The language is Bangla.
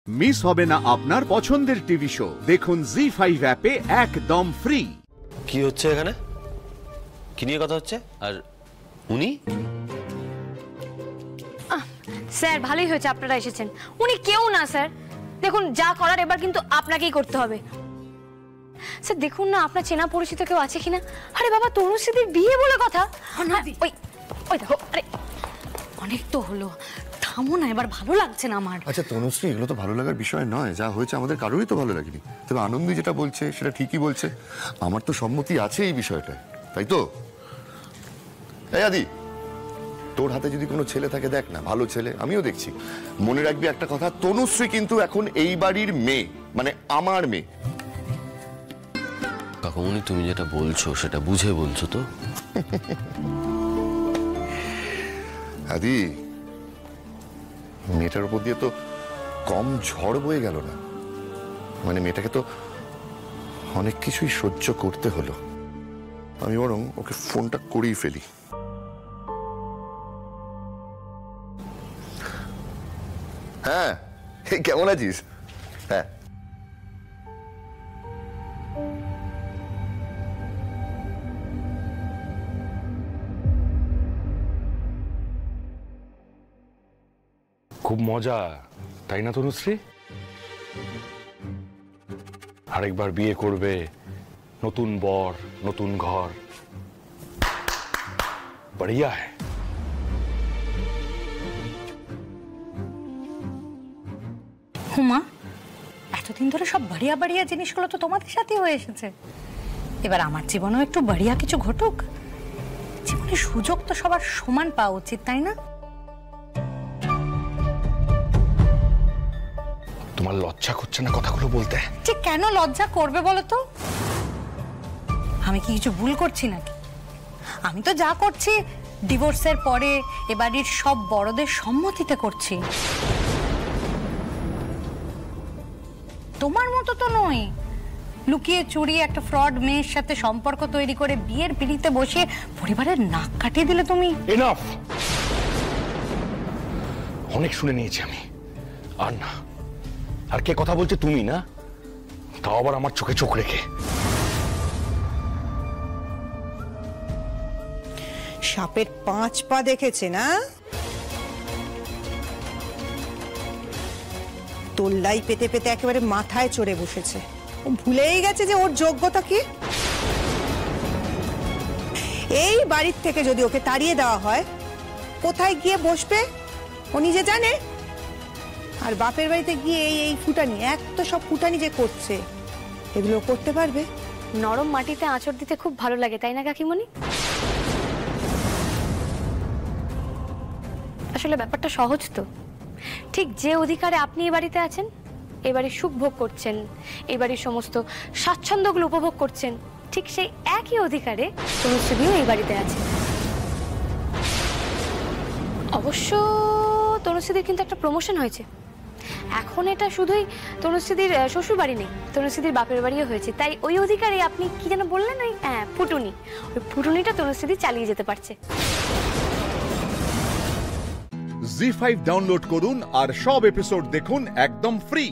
মিস হবে না আপনার পছন্দের টিভি শো। দেখুন জি5 অ্যাপে একদম ফ্রি। কি হচ্ছে এখানে? কি নিয়ে কথা হচ্ছে? আর উনি? স্যার ভালোই হয়েছে আপনারা এসেছেন। উনি কেউ না স্যার, দেখুন যা করার এবার কিন্তু আপনাকেই করতে হবে। স্যার দেখুন না আপনার চেনা পরিচিত কেউ আছে কিনা। আরে বাবা তনুশ্রীদির বিয়ে বলে কথা। ওই দেখো, আরে অনেক তো হলো, থামো না, এবার ভালো লাগছে না আমার। আচ্ছা তনুশ্রী, এগুলো তো ভালো লাগার বিষয় নয়। যা হয়েছে আমাদের কারোরই তো ভালো লাগেনি, তবে আনন্দী যেটা বলছে সেটা ঠিকই বলছে। আমার তো সম্মতি আছে এই বিষয়টায়, তাই তো? এই আদি, তোর হাতে যদি কোনো ছেলে থাকে দেখ না, ভালো ছেলে, আমিও দেখছি। মনে রাখবি একটা কথা, তনুশ্রী কিন্তু এখন এই বাড়ির মেয়ে, মানে আমার মেয়ে। কাকুমনি তুমি যেটা বলছো সেটা বুঝে বলছো তো? আদি, মেয়েটার উপর দিয়ে তো কম ঝড় বয়ে গেল না, মানে মেয়েটাকে তো অনেক কিছুই সহ্য করতে হলো। আমি বরং ওকে ফোনটা করেই ফেলি। হ্যাঁ, কেমন আছিস? হ্যাঁ, খুব মজা, তাই না তনুশ্রী? আরেকবার বিয়ে করবে, নতুন বর, নতুন ঘর, বড়িয়া হ্যায়। হুমা, এতদিন ধরে সব বাড়িয়া বাড়িয়া জিনিসগুলো তো তোমাদের সাথে হয়ে এসেছে, এবার আমার জীবনেও একটু বাড়িয়া কিছু ঘটুক। জীবনে সুযোগ তো সবার সমান পাওয়া উচিত, তাই না? তোমার লজ্জা করছে না কথাগুলো বলতে? ঠিক কেন লজ্জা করবে বলো তো? আমি কি কিছু ভুল করছি নাকি? আমি তো যা করছি ডিভোর্সের পরে এ বাড়ির সব বড়দের সম্মতিতে করছি। তোমার মতো তো নই, লুকিয়ে চুরিয়ে একটা ফ্রড মেয়ের সাথে সম্পর্ক তৈরি করে বিয়ের পিড়িতে বসে পরিবারের নাক কাটিয়ে দিলে তুমি। এনাফ, অনেক শুনে নিয়েছি আমি, আর না। আর কে কথা বলছে? তুমি না, তাও আবার আমার চোখে চোখ রেখে। সাপের 5 পা দেখেছে না? তোল্লাই পেতে পেতে একেবারে মাথায় চড়ে বসেছে। ও ভুলেই গেছে যে ওর যোগ্যতা কি। এই বাড়ির থেকে যদি ওকে তাড়িয়ে দেওয়া হয়, কোথায় গিয়ে বসবে ও নিজে জানে। আর বাপের বাড়িতে গিয়ে এই ফুটানি, এক তো সব ফুটানি যে করছে, এগুলো করতে পারবে? নরম মাটিতে আঁচড় দিতে খুব ভালো লাগে, তাই না কাকিমণি? আসলে ব্যাপারটা সহজ তো। ঠিক যে অধিকারে আপনি এই বাড়িতে আছেন, এই বাড়ির সুখ ভোগ করছেন, এই বাড়ির সমস্ত স্বাচ্ছন্দ্যগুলো উপভোগ করছেন, ঠিক সেই একই অধিকারে তনুশ্রীদিও এই বাড়িতে আছে। অবশ্য তনুশ্রীদির কিন্তু একটা প্রমোশন হয়েছে। এখন এটা শুধুই তনুশ্রীদির শ্বশুর বাড়ি নেই, তনুশ্রীদির বাপের বাড়িও হয়েছে। তাই ওই অধিকারে আপনি কি যেন বললেন, ওই ফুটুনি, ওই ফুটুনিটা তনুশ্রীদি চালিয়ে যেতে পারছে। জি5 ডাউনলোড করুন আর সব এপিসোড দেখুন একদম ফ্রি।